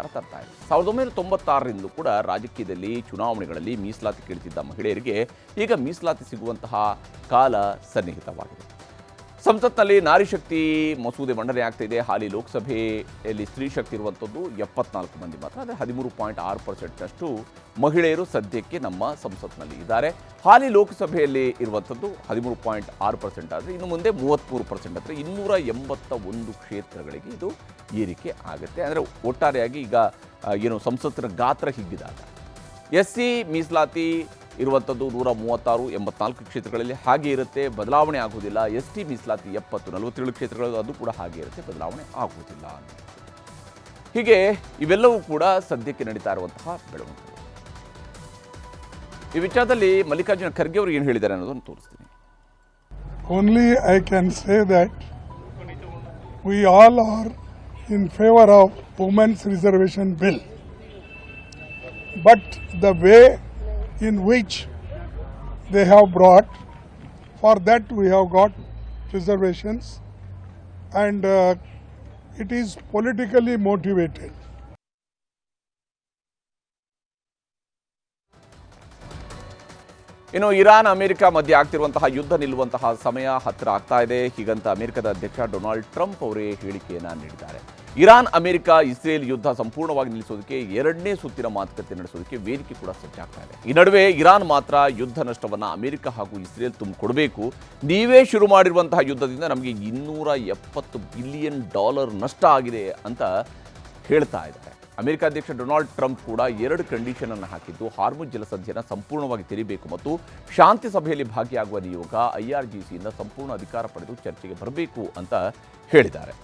ಸರ್ಕಾರ ತರ್ತಾ ಇದೆ. 1996ರಿಂದಲೂ ಕೂಡ ರಾಜಕೀಯದಲ್ಲಿ ಚುನಾವಣೆಗಳಲ್ಲಿ ಮೀಸಲಾತಿ ಕೇಳುತ್ತಿದ್ದ ಮಹಿಳೆಯರಿಗೆ ಈಗ ಮೀಸಲಾತಿ ಸಿಗುವಂತಹ ಕಾಲ ಸನ್ನಿಹಿತವಾಗಿದೆ. ಸಂಸತ್ನಲ್ಲಿ ನಾರಿ ಶಕ್ತಿ ಮಸೂದೆ ಮಂಡನೆ ಆಗ್ತಾ ಇದೆ. ಹಾಲಿ ಲೋಕಸಭೆಯಲ್ಲಿ ಸ್ತ್ರೀ ಶಕ್ತಿ ಇರುವಂಥದ್ದು 74 ಮಂದಿ ಮಾತ್ರ. ಅಂದರೆ 13.6%ನಷ್ಟು ಮಹಿಳೆಯರು ಸದ್ಯಕ್ಕೆ ನಮ್ಮ ಸಂಸತ್ನಲ್ಲಿ ಇದ್ದಾರೆ. ಹಾಲಿ ಲೋಕಸಭೆಯಲ್ಲಿ ಇರುವಂಥದ್ದು 13.6% ಆದರೆ ಇನ್ನು ಮುಂದೆ 33%. ಅಂದರೆ 281 ಕ್ಷೇತ್ರಗಳಿಗೆ ಇದು ಏರಿಕೆ ಆಗುತ್ತೆ. ಅಂದರೆ ಒಟ್ಟಾರೆಯಾಗಿ ಈಗ ಏನು ಸಂಸತ್ತಿನ ಗಾತ್ರ ಹಿಗ್ಗಿದಾಗ SC ಮೀಸಲಾತಿ ಇರುವಂಥದ್ದು 136 84 ಕ್ಷೇತ್ರಗಳಲ್ಲಿ ಹಾಗೆ ಇರುತ್ತೆ, ಬದಲಾವಣೆ ಆಗುವುದಿಲ್ಲ. ST ಮೀಸಲಾತಿ 70 47 ಕ್ಷೇತ್ರಗಳು ಅದು ಕೂಡ ಹಾಗೆ ಇರುತ್ತೆ, ಬದಲಾವಣೆ ಆಗುವುದಿಲ್ಲ. ಹೀಗೆ ಇವೆಲ್ಲವೂ ಕೂಡ ಸದ್ಯಕ್ಕೆ ನಡೀತಾ ಇರುವಂತಹ ಬೆಳವಣಿಗೆ. ಈ ವಿಚಾರದಲ್ಲಿ ಮಲ್ಲಿಕಾರ್ಜುನ ಖರ್ಗೆ ಅವರು ಏನು ಹೇಳಿದ್ದಾರೆ ಅನ್ನೋದನ್ನು ತೋರಿಸ್ತೀನಿ. Only I can say that we all are in favor of women's reservation bill, but the way in which they have brought, for that we have got reservations, and it is politically motivated. ಇನ್ನು Iran America ಮಧ್ಯೆ ಆಗ್ತಿರುವಂತಹ ಯುದ್ಧ ನಿಲ್ಲುವಂತಹ ಸಮಯ ಹತ್ತಿರ ಆಗ್ತಾ ಇದೆ. ಹೀಗಂತ ಅಮೆರಿಕದ ಅಧ್ಯಕ್ಷ ಡೊನಾಲ್ಡ್ ಟ್ರಂಪ್ ಅವರೇ ಹೇಳಿಕೆಯನ್ನು ನೀಡಿದ್ದಾರೆ. ಇರಾನ್ ಅಮೆರಿಕ ಇಸ್ರೇಲ್ ಯುದ್ಧ ಸಂಪೂರ್ಣವಾಗಿ ನಿಲ್ಲಿಸೋದಕ್ಕೆ 2ನೇ ಸುತ್ತಿನ ಮಾತುಕತೆ ನಡೆಸೋದಕ್ಕೆ ವೇದಿಕೆ ಕೂಡ ಸಜ್ಜಾಗ್ತಾ ಇದೆ. ಈ ನಡುವೆ ಇರಾನ್ ಮಾತ್ರ ಯುದ್ಧ ನಷ್ಟವನ್ನು ಅಮೆರಿಕ ಹಾಗೂ ಇಸ್ರೇಲ್ ತುಂಬಿಕೊಡಬೇಕು, ನೀವೇ ಶುರು ಮಾಡಿರುವಂತಹ ಯುದ್ಧದಿಂದ ನಮಗೆ $270 ಬಿಲಿಯನ್ ನಷ್ಟ ಆಗಿದೆ ಅಂತ ಹೇಳ್ತಾ ಇದ್ದಾರೆ. ಅಮೆರಿಕ ಅಧ್ಯಕ್ಷ ಡೊನಾಲ್ಡ್ ಟ್ರಂಪ್ ಕೂಡ 2 ಕಂಡೀಷನ್ ಅನ್ನು ಹಾಕಿದ್ದು, ಹಾರ್ಮುಜ್ ಜಲಸಂಧಿಯನ್ನು ಸಂಪೂರ್ಣವಾಗಿ ತೆರೀಬೇಕು ಮತ್ತು ಶಾಂತಿ ಸಭೆಯಲ್ಲಿ ಭಾಗಿಯಾಗುವ ನಿಯೋಗ IRGCಯಿಂದ ಸಂಪೂರ್ಣ ಅಧಿಕಾರ ಪಡೆದು ಚರ್ಚೆಗೆ ಬರಬೇಕು ಅಂತ ಹೇಳಿದ್ದಾರೆ.